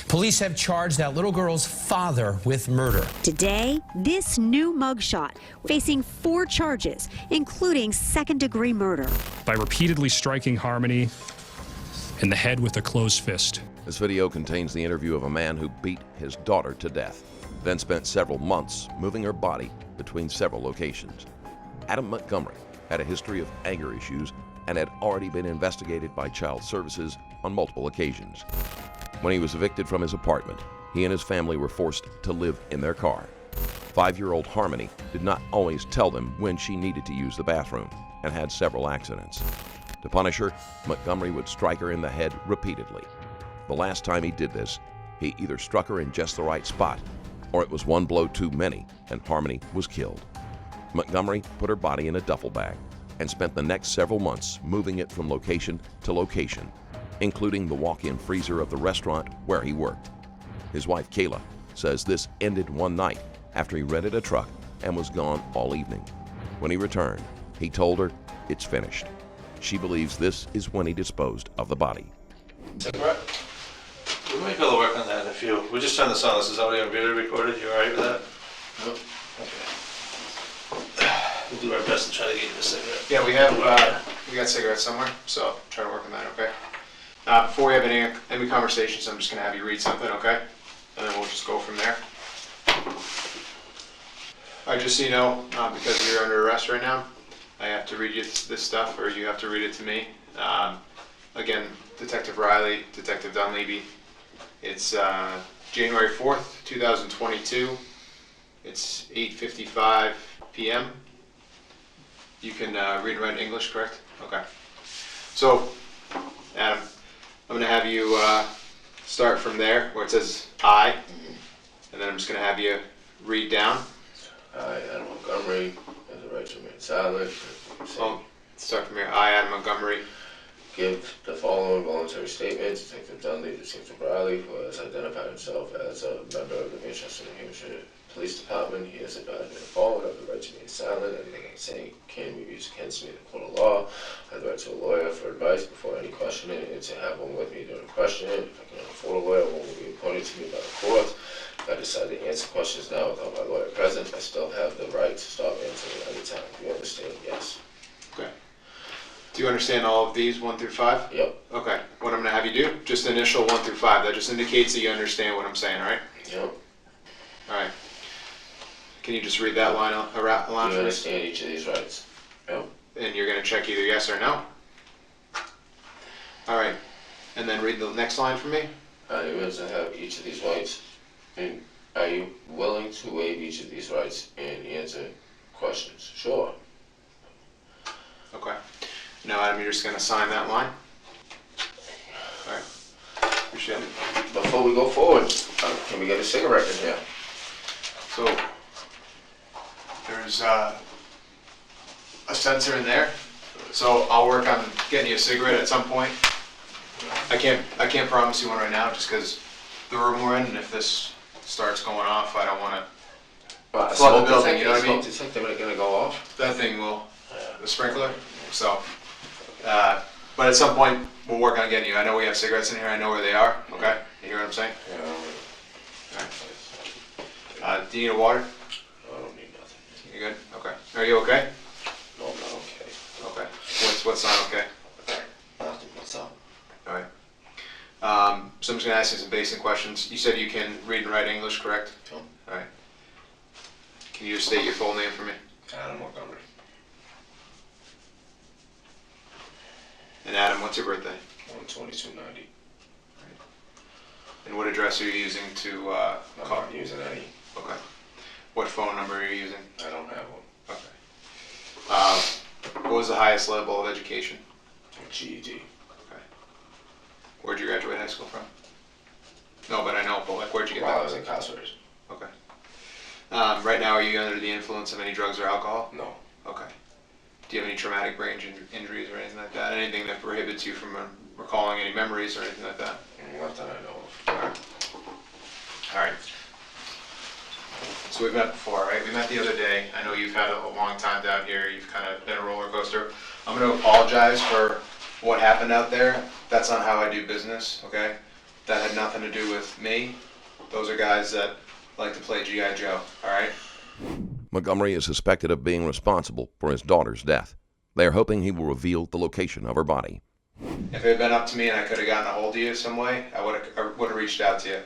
Police have charged that little girl's father with murder. Today, this new mugshot facing 4 charges, including second-degree murder. By repeatedly striking Harmony in the head with a closed fist. This video contains the interview of a man who beat his daughter to death, then spent several months moving her body between several locations. Adam Montgomery had a history of anger issues and had already been investigated by Child Services on multiple occasions. When he was evicted from his apartment, he and his family were forced to live in their car. 5-year-old Harmony did not always tell them when she needed to use the bathroom and had several accidents. To punish her, Montgomery would strike her in the head repeatedly. The last time he did this, he either struck her in just the right spot, or it was one blow too many and Harmony was killed. Montgomery put her body in a duffel bag and spent the next several months moving it from location to location, including the walk-in freezer of the restaurant where he worked. His wife, Kayla, says this ended one night after he rented a truck and was gone all evening. When he returned, he told her it's finished. She believes this is when he disposed of the body. Right. We might be able to work on that in a few. We just turned this on. This is already on video recorded. You all right with that? Nope. Okay. We'll do our best to try to get you a cigarette. Yeah, we got cigarettes somewhere, so try to work on that, okay? Before we have any conversations, I'm just gonna have you read something, okay? And then we'll just go from there. All right, just so you know, because you're under arrest right now, I have to read you this stuff, or you have to read it to me. Again, Detective Riley, Detective Dunleavy. It's January 4th, 2022. It's 8:55 p.m. You can read and write English, correct? Okay. So, Adam, I'm going to have you start from there where it says I, and then I'm just going to have you read down. I, Adam Montgomery, have the right to remain silent. Well, start from here. I, Adam Montgomery, Give the following voluntary statement. Detective Dunleavy, Detective Riley, who has identified himself as a member of the Manchester, New Hampshire Police Department. He has advised me to follow. I have the right to remain silent. Anything I say can be used against me in the court of law. I have the right to a lawyer for advice before any questioning, and to have one with me during questioning. If I cannot afford a lawyer, one will be appointed to me by the court. If I decide to answer questions now without my lawyer present, I still have the right to stop answering at any time. Do you understand? Yes. Okay. Do you understand all of these, 1 through 5? Yep. Okay. What I'm going to have you do, just initial 1 through 5. That just indicates that you understand what I'm saying, all right? Yep. All right. Can you just read that line Do for you me? understand each of these rights? Yep. And you're going to check either yes or no? All right. And then read the next line for me. Are you willing to have each of these rights? And are you willing to waive each of these rights and answer questions? Sure. Okay. Now, Adam, you're just going to sign that line. All right. Appreciate it. Before we go forward, can we get a cigarette in here? So, there's a sensor in there. So I'll work on getting you a cigarette at some point. I can't promise you one right now, just because the room we're in, and if this starts going off, I don't want to flood the building. You know what I mean? Smoke detector ain't gonna go off. That thing will, the sprinkler. So, but at some point we'll work on getting you. I know we have cigarettes in here. I know where they are. Okay, you hear what I'm saying? Yeah. All right. Do you need a water? I don't need nothing. You good? Okay. Are you okay? No, I'm not okay. Okay. What's not okay? Nothing. What's up? All right. So I'm just gonna ask you some basic questions. You said you can read and write English, correct? Yep. All right. Can you just state your full name for me? Adam Montgomery. And Adam, what's your birthday? 12290. And what address are you using to I'm call? not using any. Okay. What phone number are you using? I don't have one. Okay. What was the highest level of education? GED. Okay. Where'd you graduate high school from? No, but I know, but like, where'd you get While I that? was incarcerated. Okay. Right now, are you under the influence of any drugs or alcohol? No. Okay. Do you have any traumatic brain injuries or anything like that? Anything that prohibits you from recalling any memories or anything like that? Not that I know of. Alright. Alright. So we've met before, right? We met the other day. I know you've had a long time down here. You've kind of been a roller coaster. I'm going to apologize for what happened out there. That's not how I do business, okay? That had nothing to do with me. Those are guys that like to play G.I. Joe, all right? Montgomery is suspected of being responsible for his daughter's death. They are hoping he will reveal the location of her body. If it had been up to me and I could have gotten a hold of you some way, I would have reached out to you.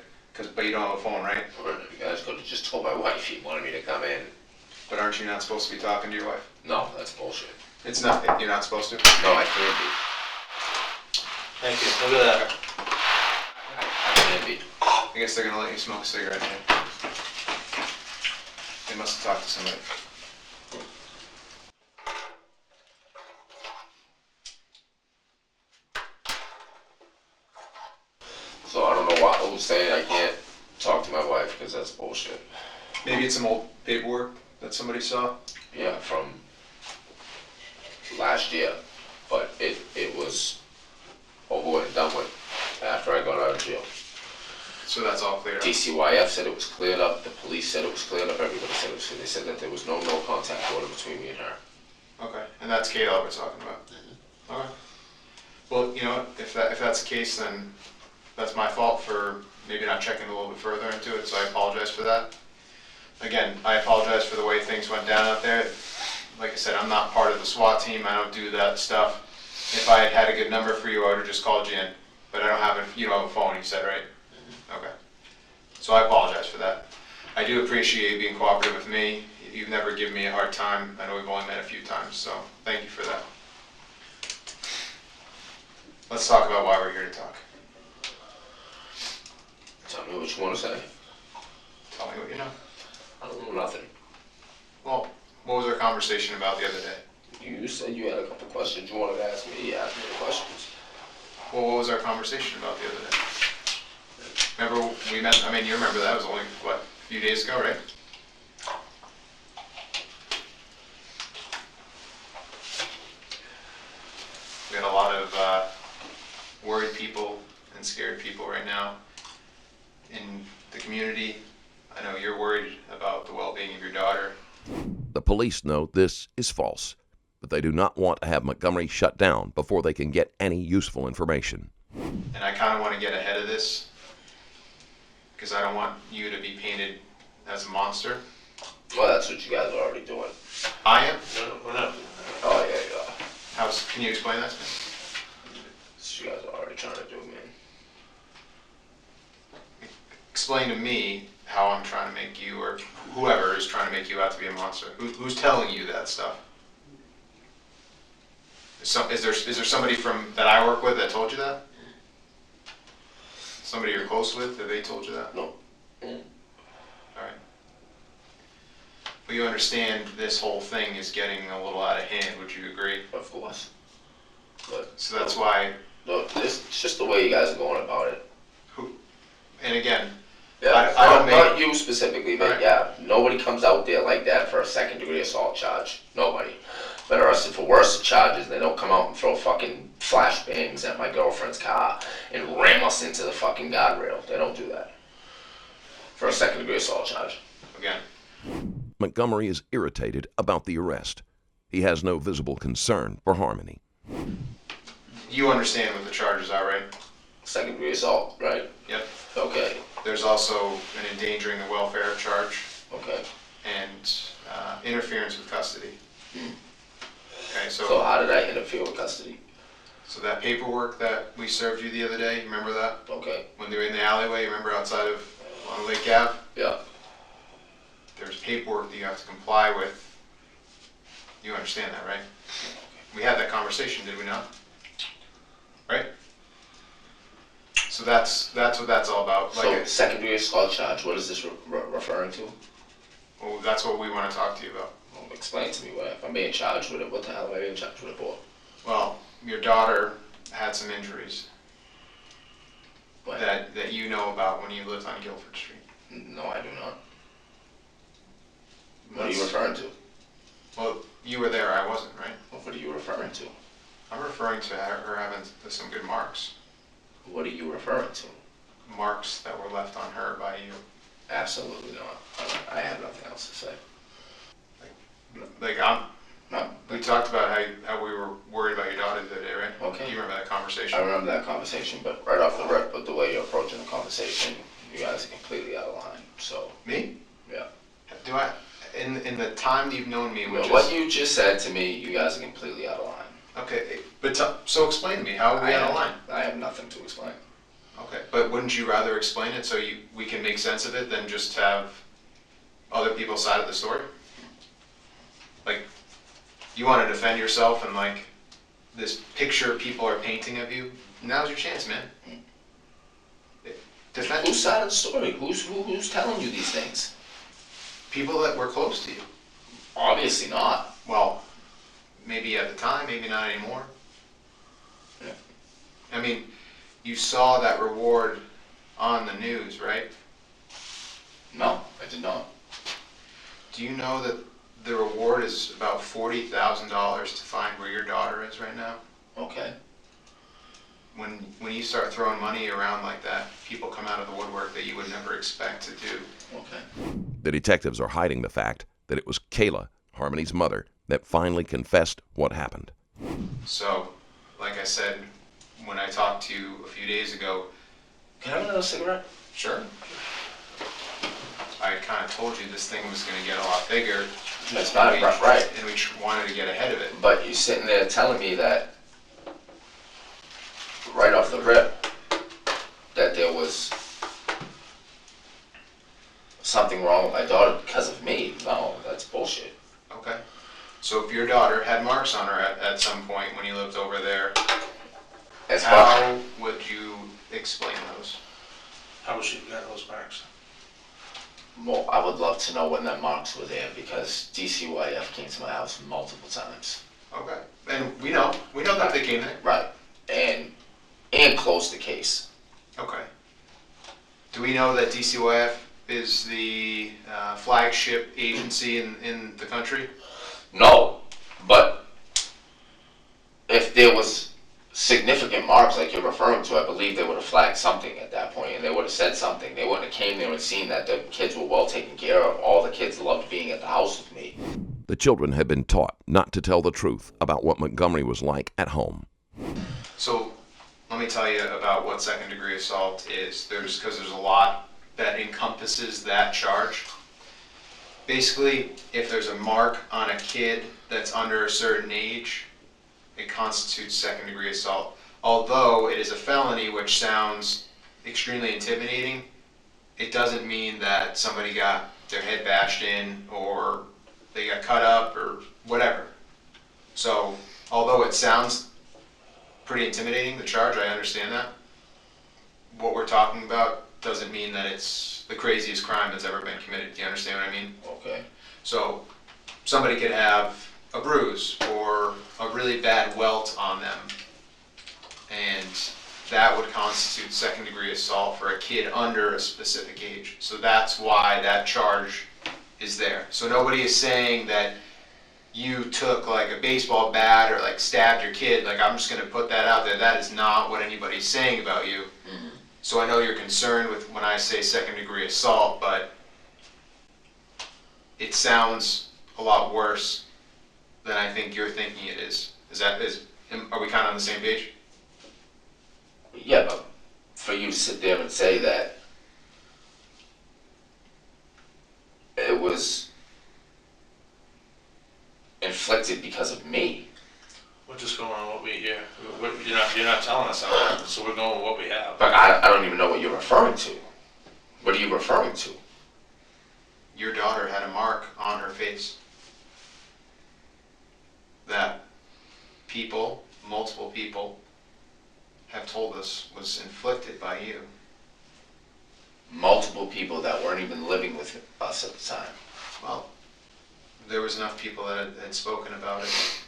But you don't have a phone, right? You guys could have just told my wife you wanted me to come in. But aren't you not supposed to be talking to your wife? No, that's bullshit. It's not. You're not supposed to? No, I can't be. Thank you. Look at that. I can't be. I guess they're gonna let you smoke a cigarette here. They must have talked to somebody. So I don't know why who's saying I can't talk to my wife, because that's bullshit. Maybe it's some old paperwork that somebody saw. Yeah, from last year, but it was over and done with after I got out of jail. So that's all cleared up. DCYF said it was cleared up, the police said it was cleared up, everybody said it was, they said that there was no contact order between me and her. Okay, and that's Kayla we're talking about. Okay. Well, you know what? If that's the case, then that's my fault for maybe not checking a little bit further into it. So I apologize for that. Again, I apologize for the way things went down out there. Like I said, I'm not part of the SWAT team. I don't do that stuff. If I had a good number for you, I would have just called you in. But I don't have you don't have a phone, you said, right? Okay. So I apologize for that. I do appreciate you being cooperative with me. You've never given me a hard time. I know we've only met a few times, so thank you for that. Let's talk about why we're here to talk. Tell me what you want to say. Tell me what you know. I don't know nothing. Well, what was our conversation about the other day? You said you had a couple questions you wanted to ask me. You asked me the questions. Well, what was our conversation about the other day? Remember we met, I mean, you remember that was only, what, a few days ago, right? We got a lot of worried people and scared people right now in the community. I know you're worried about the well-being of your daughter. The police know this is false, but they do not want to have Montgomery shut down before they can get any useful information. And I kind of want to get ahead of this because I don't want you to be painted as a monster. Well, that's what you guys are already doing. I am? No, we're not. Oh, yeah. Can you explain that to me? That's what you guys are already trying to do, man. Explain to me how I'm trying to make you, or whoever is trying to make you out to be a monster. Who's telling you that stuff? Is there somebody that I work with that told you that? Somebody you're close with, that they told you that? No. All right. But you understand this whole thing is getting a little out of hand, would you agree? Of course. But So that's why, look, it's just the way you guys are going about it. and again, Yeah, I don't not you specifically, but Right. yeah, nobody comes out there like that for a second-degree assault charge. Nobody. But arrested for worse charges, they don't come out and throw fucking flashbangs at my girlfriend's car and ram us into the fucking guardrail. They don't do that. For a second-degree assault charge. again, Montgomery is irritated about the arrest. He has no visible concern for Harmony. you understand what the charges are, right? Second-degree assault, right? Yep. Okay. There's also an endangering the welfare charge Okay. and interference with custody. Okay, So how did I interfere with custody? So that paperwork that we served you the other day, you remember that? Okay. When they were in the alleyway, remember outside of on Lake Ave? Yeah. There's paperwork that you have to comply with. You understand that, right? We had that conversation, did we not? Right? So that's what that's all about. So second-degree assault charge, what is this referring to? Well, that's what we want to talk to you about. Well, explain to me what, if I'm being charged with it, what the hell am I being charged with it for? Well, your daughter had some injuries What? that you know about when you lived on Guilford Street. No, I do not. What are you referring to? Well, you were there, I wasn't, right? What are you referring to? I'm referring to her having some good marks. What are you referring to? Marks that were left on her by you. Absolutely not. I have nothing else to say. Like No. we talked about how we were worried about your daughter the other day, right? Okay. You remember that conversation? conversation? I remember that conversation, but right off the rip, with the way you're approaching the conversation, you guys are completely out of line. So Me? yeah. Do I? In the time that you've known me, which What is you just said to me, you guys are completely out of line. okay, but so explain to me how are we out of line? I have nothing to explain. Okay, but wouldn't you rather explain it so we can make sense of it than just have other people's side of the story? Like, you want to defend yourself and like this picture people are painting of you. Now's your chance, man. Defend Whose side of the story? Who's telling you these things? people that were close to you. Obviously not. Well, maybe at the time, maybe not anymore. Yeah. I mean, you saw that reward on the news, right? No, I did not. Do you know that the reward is about $40,000 to find where your daughter is right now? Okay. When you start throwing money around like that, people come out of the woodwork that you would never expect to do. Okay. The detectives are hiding the fact that it was Kayla, Harmony's mother, that finally confessed what happened. So, like I said, when I talked to you a few days ago, Can I have another cigarette? sure, I kind of told you this thing was going to get a lot bigger. That's not right. And we wanted to get ahead of it. But you're sitting there telling me that right off the rip that there was something wrong with my daughter because of me. No, that's bullshit. Okay. So if your daughter had marks on her at some point when you lived over there, As far how would you explain those? How was she got those marks? well, I would love to know when the marks were there because DCYF came to my house multiple times. Okay. And we know that they came there. Right. And closed the case. Okay. Do we know that DCYF is the flagship agency in the country? No, but if there was significant marks like you're referring to, I believe they would have flagged something at that point and they would have said something. They wouldn't have came there and seen that the kids were well taken care of. All the kids loved being at the house with me. The children had been taught not to tell the truth about what Montgomery was like at home. So let me tell you about what second degree assault is. Because there's a lot that encompasses that charge. Basically, if there's a mark on a kid that's under a certain age, it constitutes second degree assault. Although it is a felony, which sounds extremely intimidating, it doesn't mean that somebody got their head bashed in or they got cut up or whatever. So although it sounds pretty intimidating, the charge, I understand that. What we're talking about doesn't mean that it's the craziest crime that's ever been committed. Do you understand what I mean? Okay. So somebody could have a bruise or a really bad welt on them, and that would constitute second degree assault for a kid under a specific age. So that's why that charge is there. So nobody is saying that you took like a baseball bat or like stabbed your kid. Like, I'm just going to put that out there. That is not what anybody's saying about you. Mm-hmm. So I know you're concerned with when I say second degree assault, but it sounds a lot worse than I think you're thinking it is. Are we kind of on the same page? Yeah, but for you to sit there and say that it was inflicted because of me. We're just going on what we hear. You're not telling us how it happened, so we're going with what we have. But I don't even know what you're referring to. What are you referring to? Your daughter had a mark on her face that multiple people, have told us was inflicted by you. Multiple people that weren't even living with us at the time. Well, there was enough people that had spoken about it.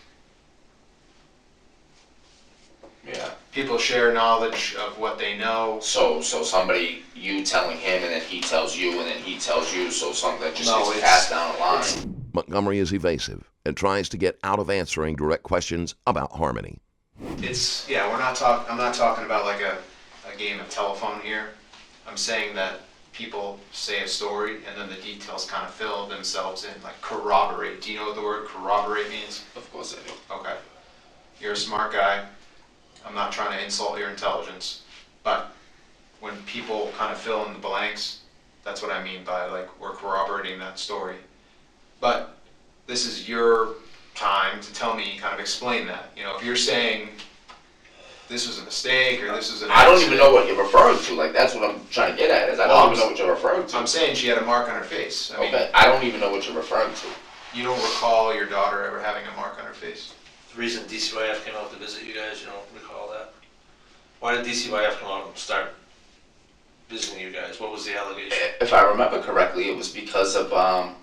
Yeah. People share knowledge of what they know. So somebody, you telling him, and then he tells you, and then he tells you, so something that just No, gets it's- passed down the line. Montgomery is evasive and tries to get out of answering direct questions about Harmony. I'm not talking about like a game of telephone here. I'm saying that people say a story and then the details kind of fill themselves in, like corroborate. Do you know what the word corroborate means? Of course I do. Okay. You're a smart guy. I'm not trying to insult your intelligence, but when people kind of fill in the blanks, that's what I mean by like we're corroborating that story. But this is your time to tell me, kind of explain that. You know, if you're saying this was a mistake or this was an I don't accident, even know what you're referring to. Like, that's what I'm trying to get at, is I don't even know what you're referring to. I'm saying she had a mark on her face. I mean, Okay, I don't even know what you're referring to. you don't recall your daughter ever having a mark on her face? The reason DCYF came out to visit you guys, you don't recall that? Why did DCYF come out and start visiting you guys? What was the allegation? If I remember correctly, it was because of, I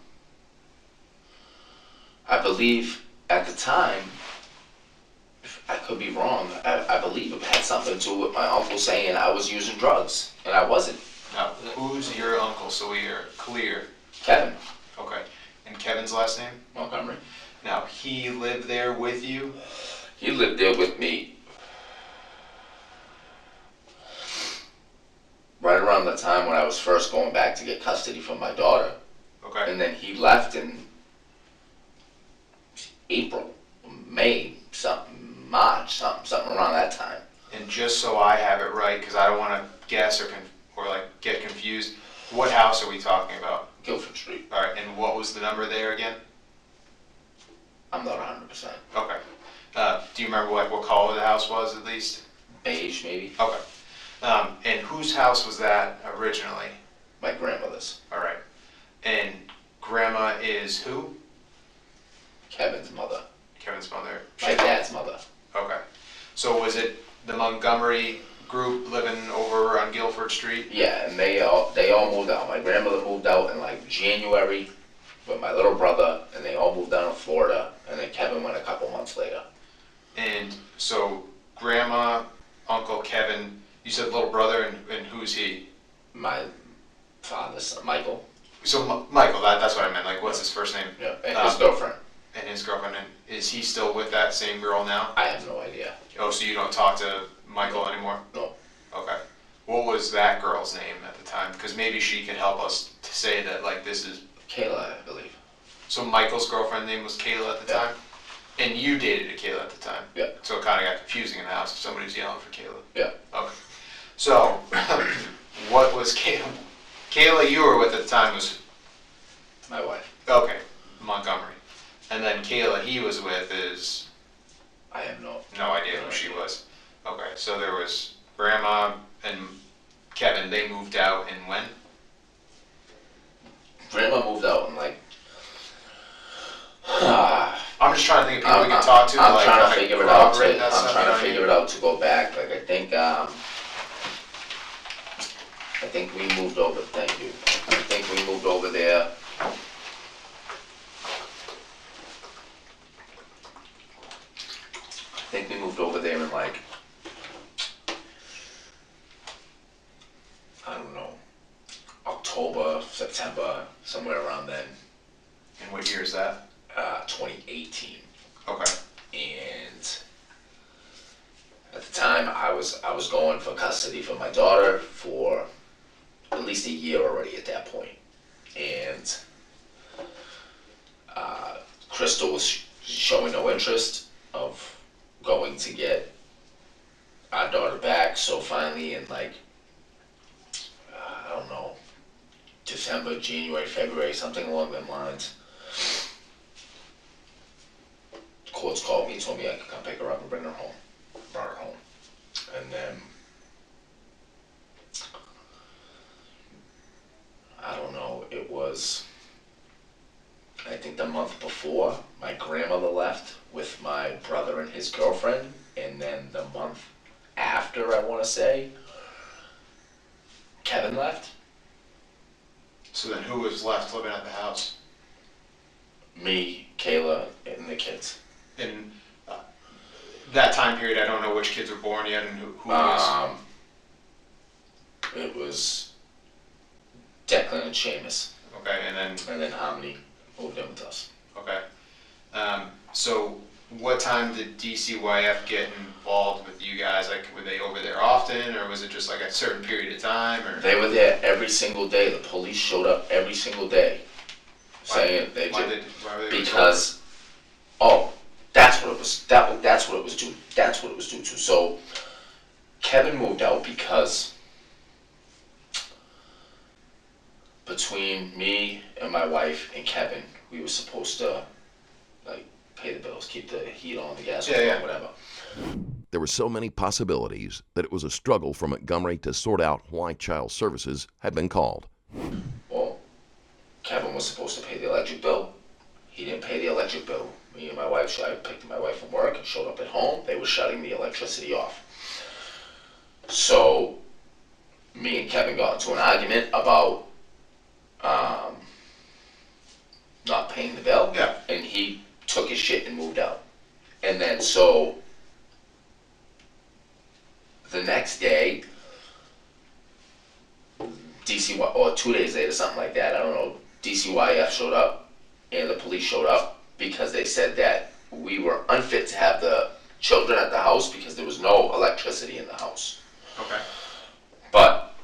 believe at the time, I could be wrong, I believe it had something to do with my uncle saying I was using drugs, and I wasn't. Now, who's your uncle, so we are clear? Kevin Okay. And Kevin's last name? Montgomery. Now, he lived there with you? He lived there with me right around the time when I was first going back to get custody from my daughter. Okay. And then he left in April, May, March, something around that time. And just so I have it right, because I don't want to guess or like get confused, what house are we talking about? Guilford Street. All right, and what was the number there again? I'm not 100%. Okay. Do you remember what color the house was at least? Beige, maybe? Okay. And whose house was that originally? My grandmother's. All right. And grandma is who? Kevin's mother. Kevin's mother. My dad's mother. Okay. So was it the Montgomery group living over on Guilford Street? Yeah, and they all moved out. My grandmother moved out in like January with my little brother, and they all moved down to Florida, and then Kevin went a couple months later. And so grandma, uncle Kevin, you said little brother, and who's he? My father's son, Michael. So Michael, that's what I meant. Like, what's his first name? Yeah, and his girlfriend. And his girlfriend. And is he still with that same girl now? I have no idea. Oh, so you don't talk to Michael anymore? No. Okay. What was that girl's name at the time? Because maybe she could help us to say that, like, this is... Kayla, I believe. So Michael's girlfriend's name was Kayla at the Yeah. time? And you dated a Kayla at the time? Yeah. So it kind of got confusing in the house if somebody's yelling for Kayla. Yeah. Okay. So, what was Kayla? Kayla you were with at the time was... My wife. Okay, Montgomery. And then Kayla he was with is... I have no idea who she was. Okay, so there was Grandma and Kevin, they moved out in when? Grandma moved out in like... I'm just trying to think of people we can talk to. I'm like, trying to figure it out. corroborate that I'm stuff, trying you know to what I figure mean? it out to go back. Like I think we moved over. Thank you. I think we moved over there. I think we moved over there in like, I don't know, October, September, somewhere around then. And what year is that? 2018. Okay. And at the time I was going for custody for my daughter for at least a year already at that point. And Crystal was showing no interest of going to get our daughter back. So finally in like, I don't know, December, January, February, something along them lines, the courts called me and told me I could come pick her up and bring her home. Brought her home. And then, I don't know, it was, I think the month before, my grandmother left with my brother and his girlfriend, and then the month after, I want to say, Kevin left. So then who was left living at the house? Me, Kayla, and the kids. In that time period, I don't know which kids were born yet and who was. It was Declan and Seamus, Okay, and then Harmony moved in with us. okay. So what time did DCYF get involved with you guys? Like, were they over there often, or was it just like a certain period of time? Or They were there every single day. The police showed up every single day, saying they why just were they because, oh, That's what it was. That's what it was due. That's what it was due to. So Kevin moved out because between me and my wife and Kevin, we were supposed to like pay the bills, keep the heat on, the gas on, whatever. There were so many possibilities that it was a struggle for Montgomery to sort out why child services had been called. Well, Kevin was supposed to pay the electric bill. He didn't pay the electric bill. Me and my wife, I picked my wife from work and showed up at home. They were shutting the electricity off. So me and Kevin got into an argument about not paying the bill. Yeah. And he took his shit and moved out. And then so the next day, DCY, or 2 days later, something like that, I don't know, DCYF showed up and the police showed up because they said that we were unfit to have the children at the house because there was no electricity in the house. Okay. But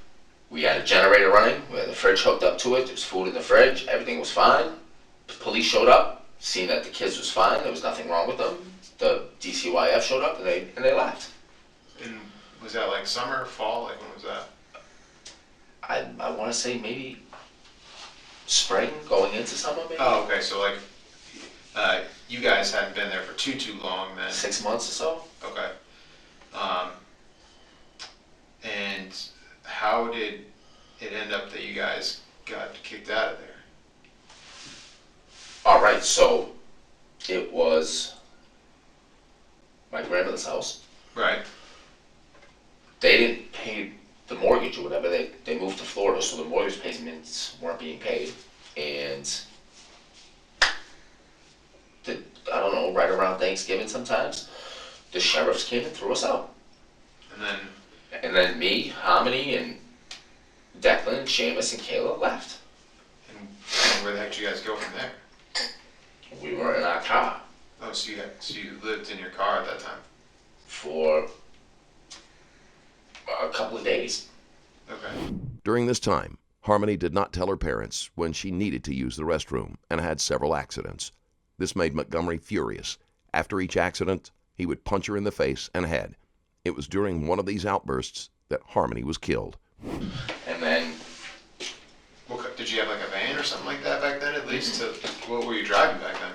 we had a generator running, we had the fridge hooked up to it, there was food in the fridge, everything was fine. The police showed up, seen that the kids was fine, there was nothing wrong with them. The DCYF showed up and they left. And was that like summer, fall? Like when was that? I want to say maybe spring, going into summer, maybe. Oh, okay. So like, you guys hadn't been there for too long then. 6 months or so. Okay. And how did it end up that you guys got kicked out of there? All right, so it was my grandmother's house. Right. They didn't pay the mortgage or whatever. They moved to Florida, so the mortgage payments weren't being paid. And I don't know, right around Thanksgiving sometimes, the sheriffs came and threw us out. And then me, Harmony, and Declan, and Seamus, and Kayla left. And where the heck did you guys go from there? We were in our car Oh, so you lived in your car at that time? for a couple of days. Okay. During this time, Harmony did not tell her parents when she needed to use the restroom and had several accidents. This made Montgomery furious. After each accident, he would punch her in the face and head. It was during one of these outbursts that Harmony was killed. And then Did you have like a van or something like that back then at least? What were you driving back then?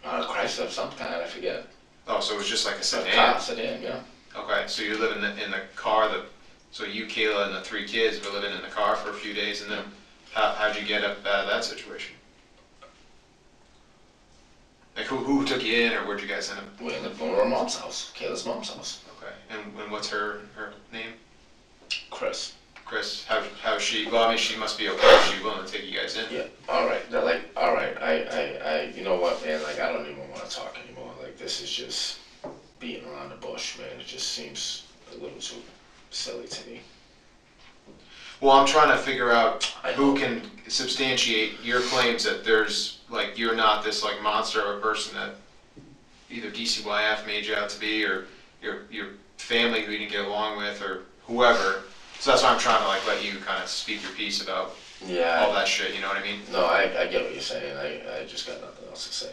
Chrysler of some kind, I forget. Oh, so it was just like a A sedan? car sedan, yeah. Okay, so you live in the car, so you, Kayla, and the 3 kids were living in the car for a few days, and then how'd you get up out of that situation? Like who took you in, or where'd you guys end up? We ended up going to our mom's house, Kayla's mom's house. Okay, and what's her name? Chris. Chris, how's she? Well, I mean, she must be okay. Is she willing to take you guys in? Yeah, alright, they're like, alright, I, you know what, man, like, I don't even want to talk anymore. Like, this is just beating around the bush, man. It just seems a little too silly to me. Well, I'm trying to figure out I who know. can substantiate your claims that there's, like, you're not this, like, monster of a person that either DCYF made you out to be, or your family who you didn't get along with, or whoever. So that's why I'm trying to, like, let you kind of speak your piece about Yeah. all that shit, you know what I mean? No, I get what you're saying. I just got nothing else to say,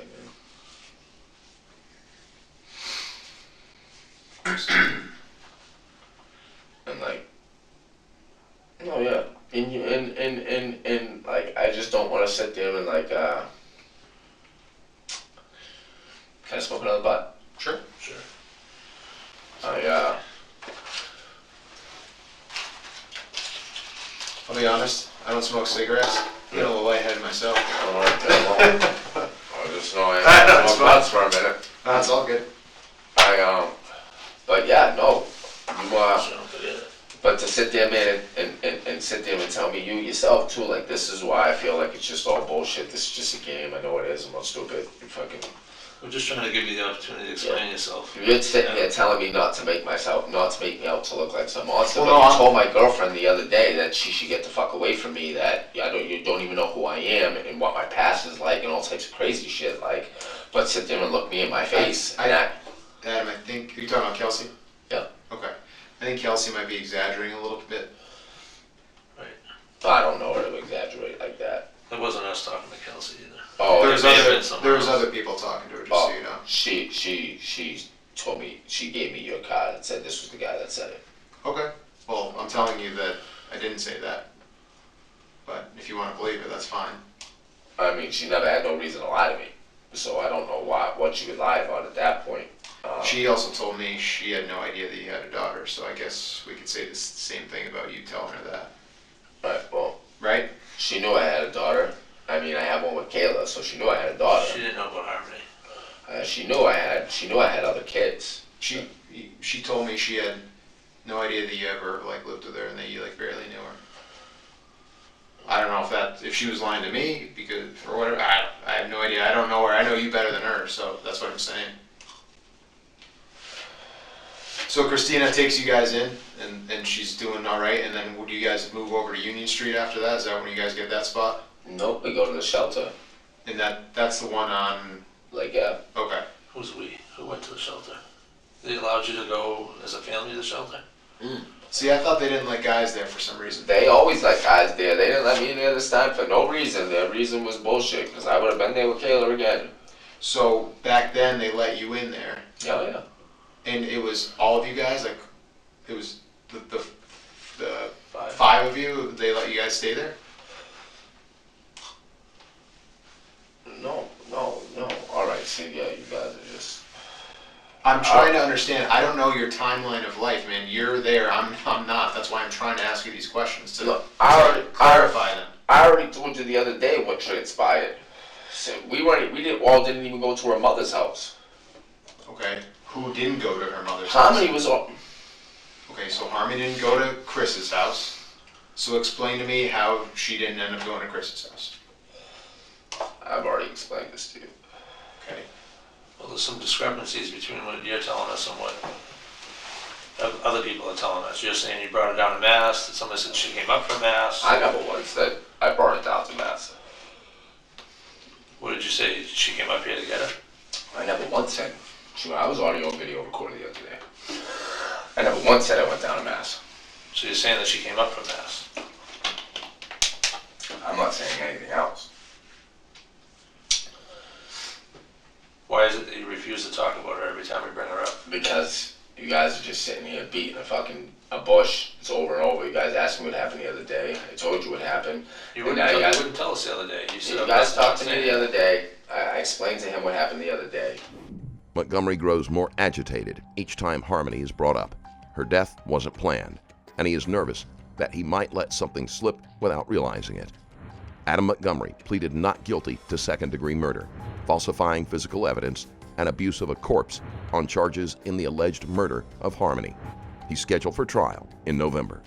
man. And like, no, yeah, and like, I just don't want to sit there and like, can I smoke another butt? Sure. I'll be honest, I don't smoke cigarettes. I get a little lightheaded myself. Alright, I just know I No, it's smoke butts for a minute. That's all good. But yeah, no, but to sit there, man, and sit there and tell me you yourself too, like, this is why I feel like it's just all bullshit. This is just a game. I know it is. I'm not stupid. You fucking. We're just trying to give you the opportunity to explain yourself. You're sitting there telling me not to make me out to look like some monster. Well, But no, you told my girlfriend the other day that she should get the fuck away from me. That you don't even know who I am and what my past is like and all types of crazy shit. Like, but sit there and look me in my face and act. Adam, I think, are you talking about Kelsey? Yeah. Okay. I think Kelsey might be exaggerating a little bit. Right. I don't know her to exaggerate like that. It wasn't us talking to Kelsey either. Oh, There was may have been someone there was else. other people talking to her, just so you know. She told me, she gave me your card and said this was the guy that said it. Okay. Well, I'm telling you that I didn't say that. But if you want to believe it, that's fine. I mean, she never had no reason to lie to me, so I don't know what she would lie about at that point. She also told me she had no idea that you had a daughter, so I guess we could say the same thing about you telling her that. Right, well, Right? she knew I had a daughter. I mean, I have one with Kayla, so she knew I had a daughter. She didn't know about Harmony. She knew I had other kids. She told me she had no idea that you ever like lived with her and that you like barely knew her. I don't know if she was lying to me because or whatever. I have no idea. I don't know her. I know you better than her, so that's what I'm saying. So Christina takes you guys in, and she's doing all right. And then would you guys move over to Union Street after that? Is that when you guys get that spot? Nope, we go to the shelter. And that's the one on. Like, yeah. Okay. Who's we? Who went to the shelter? They allowed you to go as a family to the shelter? See, I thought they didn't let guys there for some reason. They always let guys there. They didn't let me there this time for no reason. Their reason was bullshit, because I would have been there with Kayla again. So back then they let you in there, Oh, yeah. and it was all of you guys. Like, it was the Five. five of you. They let you guys stay there. No. All right, see, yeah, you guys are just... I'm trying to understand. I don't know your timeline of life, man. You're there. I'm not. That's why I'm trying to ask you these questions to Look, I clarify them. already told you the other day what transpired. So we didn't even go to her mother's house. Okay. Who didn't go to her mother's house? Harmony was all... Okay, so Harmony didn't go to Chris's house. So explain to me how she didn't end up going to Chris's house. I've already explained this to you. Okay. Well, there's some discrepancies between what you're telling us and what other people are telling us. You're saying you brought her down to Mass, that somebody said she came up from Mass. I never once said I brought it down to Mass. What did you say? She came up here to get her? I never once said... I was audio and video recorded the other day. I never once said I went down to Mass. So you're saying that she came up from Mass? I'm not saying anything else. Why is it that you refuse to talk about her every time we bring her up? Because you guys are just sitting here beating a bush. It's over and over. You guys asked me what happened the other day. I told you what happened. You And wouldn't, now you wouldn't tell us the other day. You guys talked to me the other day. I explained to him what happened the other day. Montgomery grows more agitated each time Harmony is brought up. Her death wasn't planned, and he is nervous that he might let something slip without realizing it. Adam Montgomery pleaded not guilty to second-degree murder, falsifying physical evidence, and abuse of a corpse on charges in the alleged murder of Harmony. He's scheduled for trial in November.